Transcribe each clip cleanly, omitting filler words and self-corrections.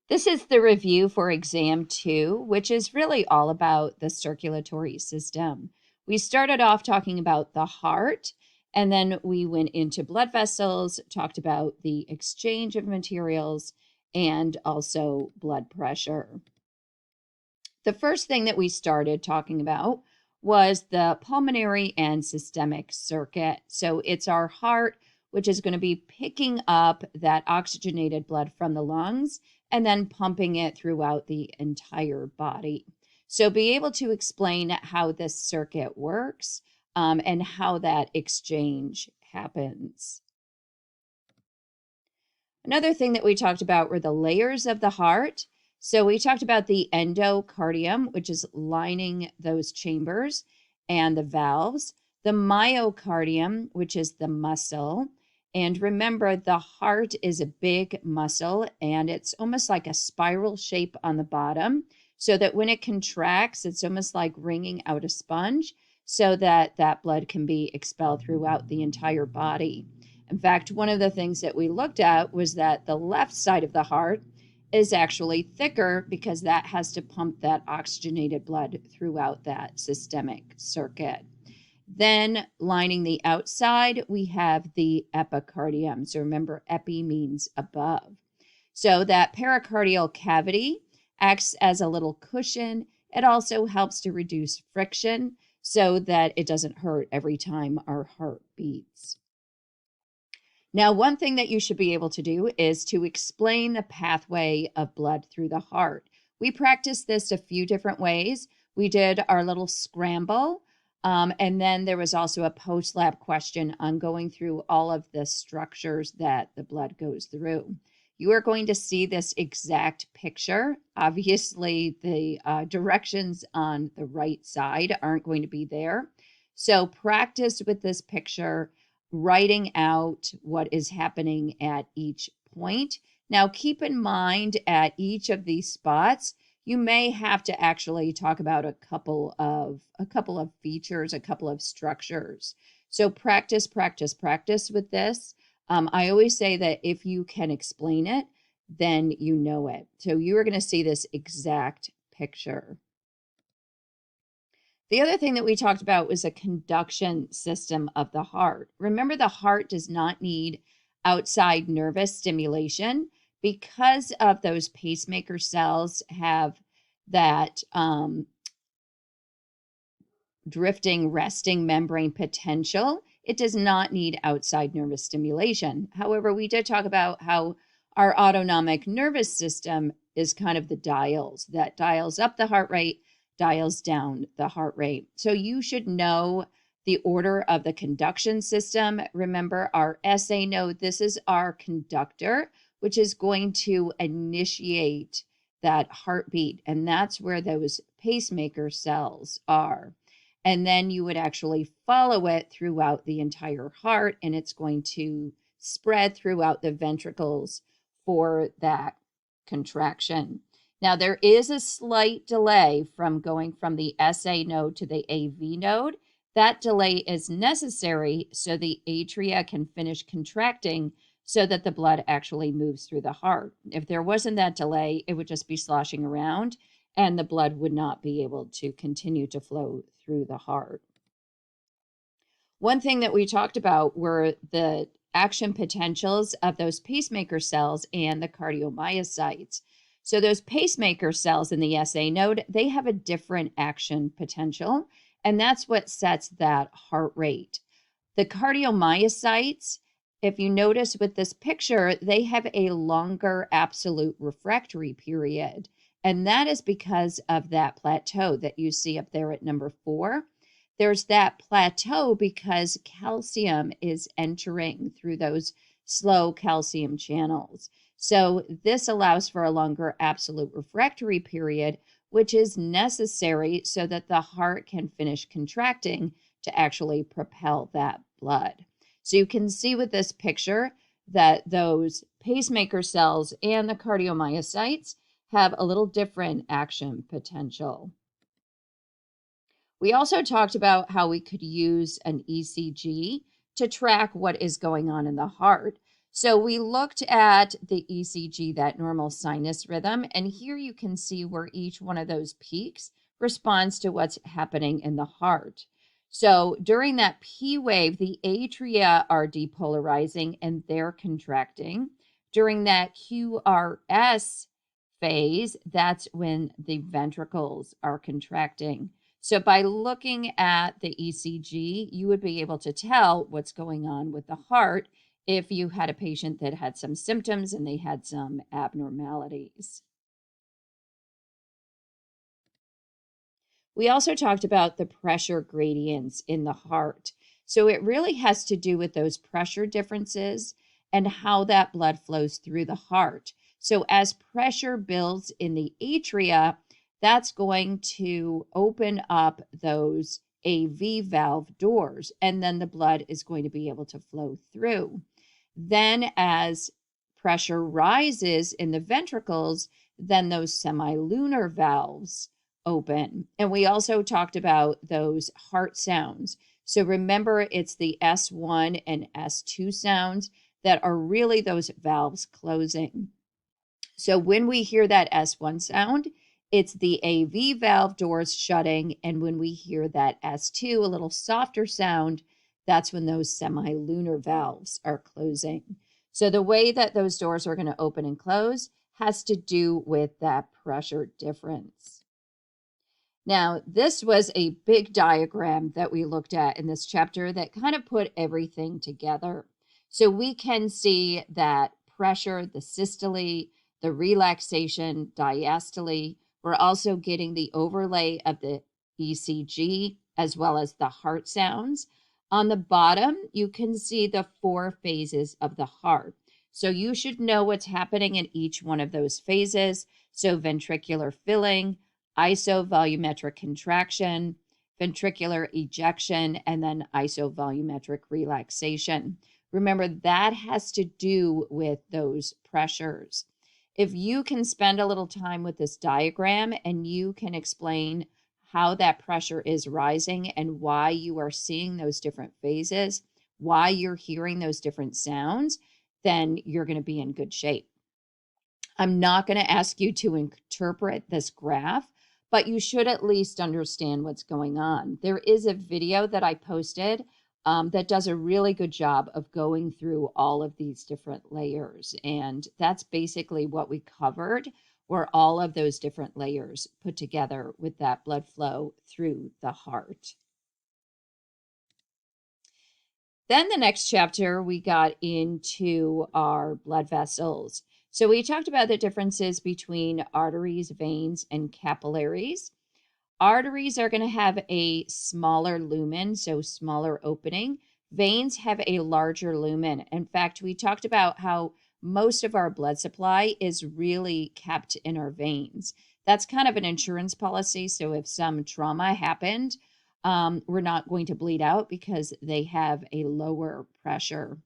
This is the review for exam 2, which is really all about the circulatory system. We started off talking about the heart, and then we went into blood vessels, talked about the exchange of materials, and also blood pressure. The first thing that we started talking about was the pulmonary and systemic circuit. So it's our heart, which is going to be picking up that oxygenated blood from the lungs and then pumping it throughout the entire body. So be able to explain how this circuit works and how that exchange happens. Another thing that we talked about were the layers of the heart. So we talked about the endocardium, which is lining those chambers, and the valves, the myocardium, which is the muscle. And remember, the heart is a big muscle and it's almost like a spiral shape on the bottom, so that when it contracts, it's almost like wringing out a sponge so that that blood can be expelled throughout the entire body. In fact, one of the things that we looked at was that the left side of the heart is actually thicker because that has to pump that oxygenated blood throughout that systemic circuit. Then lining the outside, we have the epicardium. So remember, epi means above. So that pericardial cavity acts as a little cushion. It also helps to reduce friction so that it doesn't hurt every time our heart beats. Now, one thing that you should be able to do is to explain the pathway of blood through the heart. We practiced this a few different ways. We did our little scramble, and then there was also a post-lab question on going through all of the structures that the blood goes through. You are going to see this exact picture. Obviously, the directions on the right side aren't going to be there. So practice with this picture, writing out what is happening at each point. Now, keep in mind at each of these spots, you may have to actually talk about a couple of features, a couple of structures. So practice with this. I always say that if you can explain it, then you know it. So you are going to see this exact picture. The other thing that we talked about was a conduction system of the heart. Remember, the heart does not need outside nervous stimulation because of those pacemaker cells have that drifting resting membrane potential. It does not need outside nervous stimulation. However, we did talk about how our autonomic nervous system is kind of the dials that dials up the heart rate, dials down the heart rate. So you should know the order of the conduction system. Remember our SA node, this is our conductor, which is going to initiate that heartbeat. And that's where those pacemaker cells are. And then you would actually follow it throughout the entire heart, and it's going to spread throughout the ventricles for that contraction. Now, there is a slight delay from going from the SA node to the AV node. That delay is necessary so the atria can finish contracting so that the blood actually moves through the heart. If there wasn't that delay, it would just be sloshing around and the blood would not be able to continue to flow through the heart. One thing that we talked about were the action potentials of those pacemaker cells and the cardiomyocytes. So those pacemaker cells in the SA node, they have a different action potential, and that's what sets that heart rate. The cardiomyocytes, if you notice with this picture, they have a longer absolute refractory period. And that is because of that plateau that you see up there at number 4. There's that plateau because calcium is entering through those slow calcium channels. So this allows for a longer absolute refractory period, which is necessary so that the heart can finish contracting to actually propel that blood. So you can see with this picture that those pacemaker cells and the cardiomyocytes have a little different action potential. We also talked about how we could use an ECG to track what is going on in the heart. So we looked at the ECG, that normal sinus rhythm, and here you can see where each one of those peaks responds to what's happening in the heart. So during that P wave, the atria are depolarizing and they're contracting. During that QRS phase, that's when the ventricles are contracting. So by looking at the ECG, you would be able to tell what's going on with the heart if you had a patient that had some symptoms and they had some abnormalities. We also talked about the pressure gradients in the heart. So it really has to do with those pressure differences and how that blood flows through the heart. So as pressure builds in the atria, that's going to open up those AV valve doors, and then the blood is going to be able to flow through. Then as pressure rises in the ventricles, then those semilunar valves open. And we also talked about those heart sounds. So remember, it's the S1 and S2 sounds that are really those valves closing. So when we hear that S1 sound, it's the AV valve doors shutting. And when we hear that S2, a little softer sound, that's when those semilunar valves are closing. So the way that those doors are going to open and close has to do with that pressure difference. Now, this was a big diagram that we looked at in this chapter that kind of put everything together. So we can see that pressure, the systole, the relaxation, diastole. We're also getting the overlay of the ECG as well as the heart sounds. On the bottom, you can see the 4 phases of the heart. So you should know what's happening in each one of those phases. So ventricular filling, isovolumetric contraction, ventricular ejection, and then isovolumetric relaxation. Remember, that has to do with those pressures. If you can spend a little time with this diagram and you can explain how that pressure is rising and why you are seeing those different phases, why you're hearing those different sounds, then you're going to be in good shape. I'm not going to ask you to interpret this graph, but you should at least understand what's going on. There is a video that I posted that does a really good job of going through all of these different layers. And that's basically what we covered, were all of those different layers put together with that blood flow through the heart. Then the next chapter, we got into our blood vessels. So we talked about the differences between arteries, veins, and capillaries. Arteries are going to have a smaller lumen, so smaller opening. Veins have a larger lumen. In fact, we talked about how most of our blood supply is really kept in our veins. That's kind of an insurance policy. So if some trauma happened, we're not going to bleed out because they have a lower pressure.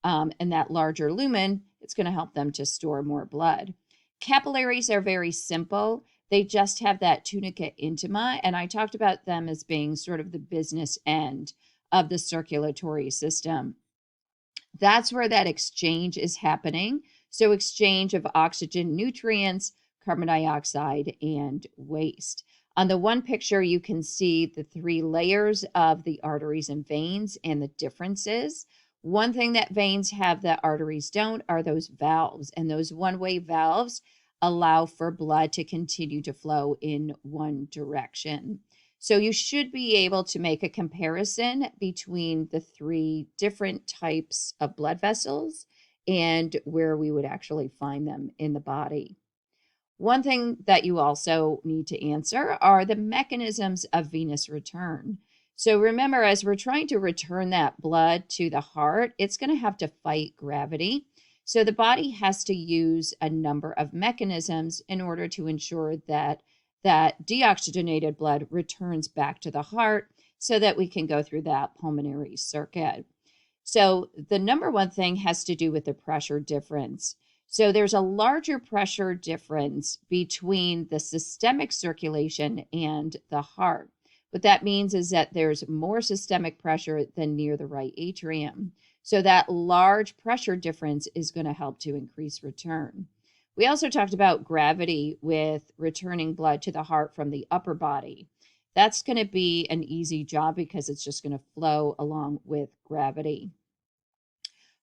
And that larger lumen, it's going to help them to store more blood. Capillaries are very simple. They just have that tunica intima, and I talked about them as being sort of the business end of the circulatory system. That's where that exchange is happening. So exchange of oxygen, nutrients, carbon dioxide, and waste. On the one picture, you can see the 3 layers of the arteries and veins and the differences. One thing that veins have that arteries don't are those valves, and those one-way valves allow for blood to continue to flow in one direction. So you should be able to make a comparison between the 3 different types of blood vessels and where we would actually find them in the body. One thing that you also need to answer are the mechanisms of venous return. So remember, as we're trying to return that blood to the heart, it's going to have to fight gravity. So the body has to use a number of mechanisms in order to ensure that that deoxygenated blood returns back to the heart so that we can go through that pulmonary circuit. So the number one thing has to do with the pressure difference. So there's a larger pressure difference between the systemic circulation and the heart. What that means is that there's more systemic pressure than near the right atrium. So that large pressure difference is going to help to increase return. We also talked about gravity with returning blood to the heart from the upper body. That's going to be an easy job because it's just going to flow along with gravity.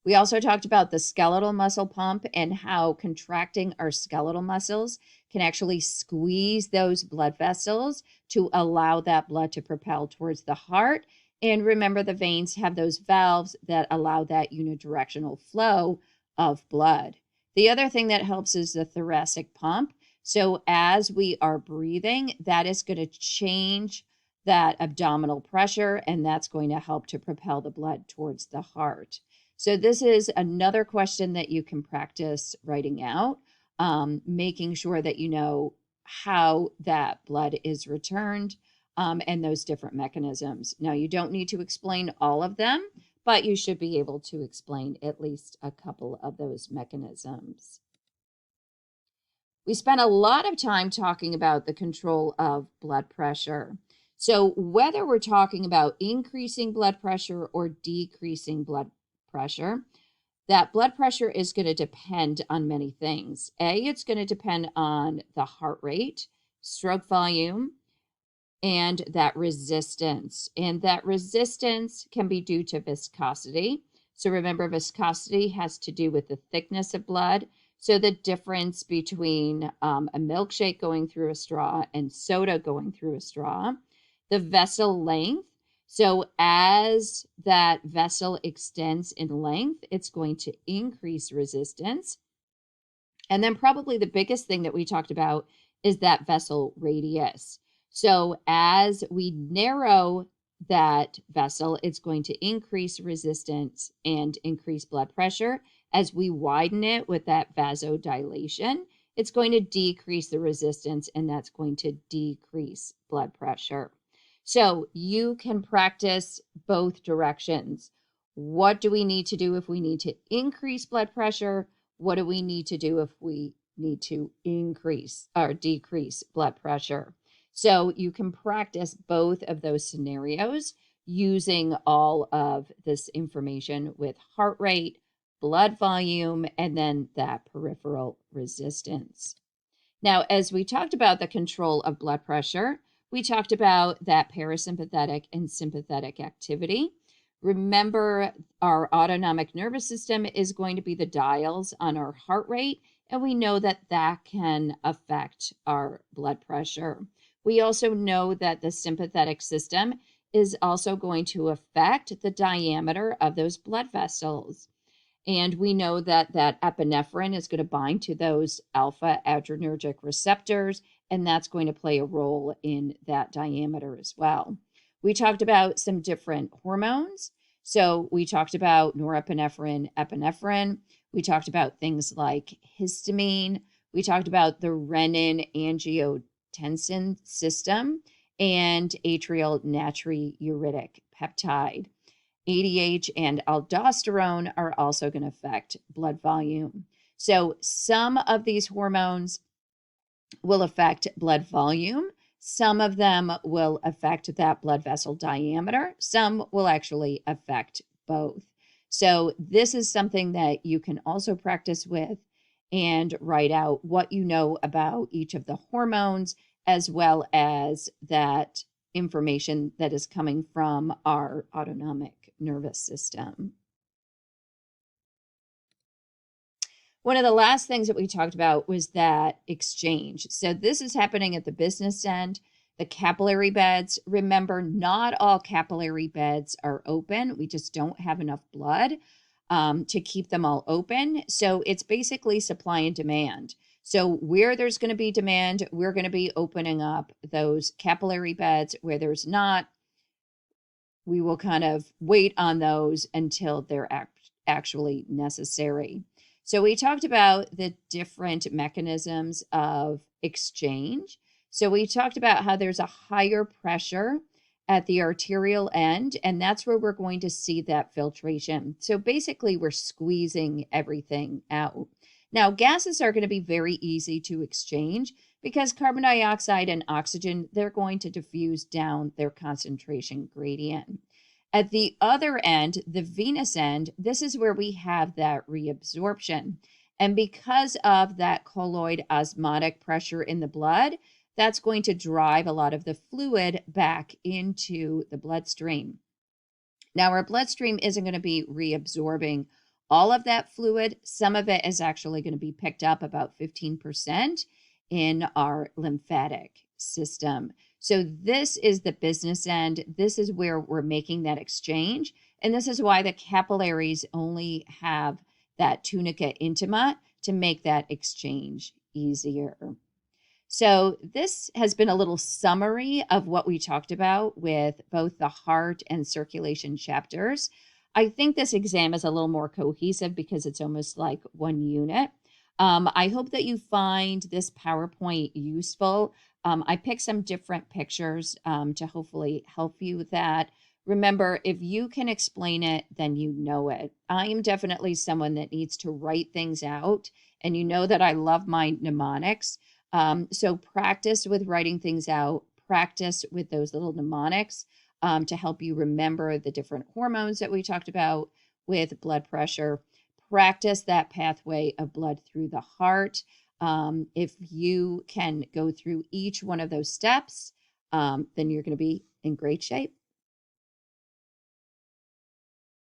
We also talked about the skeletal muscle pump and how contracting our skeletal muscles can actually squeeze those blood vessels to allow that blood to propel towards the heart. And remember, the veins have those valves that allow that unidirectional flow of blood. The other thing that helps is the thoracic pump. So as we are breathing, that is going to change that abdominal pressure, and that's going to help to propel the blood towards the heart. So this is another question that you can practice writing out, making sure that you know how that blood is returned and those different mechanisms. Now, you don't need to explain all of them, but you should be able to explain at least a couple of those mechanisms. We spent a lot of time talking about the control of blood pressure. So whether we're talking about increasing blood pressure or decreasing blood pressure, that blood pressure is going to depend on many things. It's going to depend on the heart rate, stroke volume, and that resistance. And that resistance can be due to viscosity. So remember, viscosity has to do with the thickness of blood. So the difference between a milkshake going through a straw and soda going through a straw. The vessel length. So as that vessel extends in length, it's going to increase resistance. And then probably the biggest thing that we talked about is that vessel radius. So as we narrow that vessel, it's going to increase resistance and increase blood pressure. As we widen it with that vasodilation, it's going to decrease the resistance, and that's going to decrease blood pressure. So you can practice both directions. What do we need to do if we need to increase blood pressure? What do we need to do if we need to increase or decrease blood pressure? So you can practice both of those scenarios using all of this information with heart rate, blood volume, and then that peripheral resistance. Now, as we talked about the control of blood pressure, we talked about that parasympathetic and sympathetic activity. Remember, our autonomic nervous system is going to be the dials on our heart rate, and we know that that can affect our blood pressure. We also know that the sympathetic system is also going to affect the diameter of those blood vessels. And we know that that epinephrine is going to bind to those alpha adrenergic receptors, and that's going to play a role in that diameter as well. We talked about some different hormones. So we talked about norepinephrine, epinephrine. We talked about things like histamine. We talked about the renin-angiotensin system and atrial natriuretic peptide. ADH and aldosterone are also going to affect blood volume. So some of these hormones will affect blood volume. Some of them will affect that blood vessel diameter. Some will actually affect both. So this is something that you can also practice with and write out what you know about each of the hormones, as well as that information that is coming from our autonomic nervous system. One of the last things that we talked about was that exchange. So this is happening at the business end. The capillary beds, remember, not all capillary beds are open. We just don't have enough blood to keep them all open. So it's basically supply and demand. So where there's going to be demand, we're going to be opening up those capillary beds. Where there's not, we will kind of wait on those until they're actually necessary. So we talked about the different mechanisms of exchange. So we talked about how there's a higher pressure at the arterial end, and that's where we're going to see that filtration. So basically, we're squeezing everything out. Now, gases are going to be very easy to exchange because carbon dioxide and oxygen, they're going to diffuse down their concentration gradient. At the other end, the venous end, this is where we have that reabsorption. And because of that colloid osmotic pressure in the blood, that's going to drive a lot of the fluid back into the bloodstream. Now, our bloodstream isn't going to be reabsorbing all of that fluid. Some of it is actually going to be picked up, about 15%, in our lymphatic system. So, this is the business end. This is where we're making that exchange. And this is why the capillaries only have that tunica intima to make that exchange easier. So, this has been a little summary of what we talked about with both the heart and circulation chapters. I think this exam is a little more cohesive because it's almost like one unit. I hope that you find this PowerPoint useful. I picked some different pictures to hopefully help you with that. Remember, if you can explain it, then you know it. I am definitely someone that needs to write things out, and you know that I love my mnemonics. So practice with writing things out, practice with those little mnemonics to help you remember the different hormones that we talked about with blood pressure. Practice that pathway of blood through the heart. If you can go through each one of those steps, then you're going to be in great shape.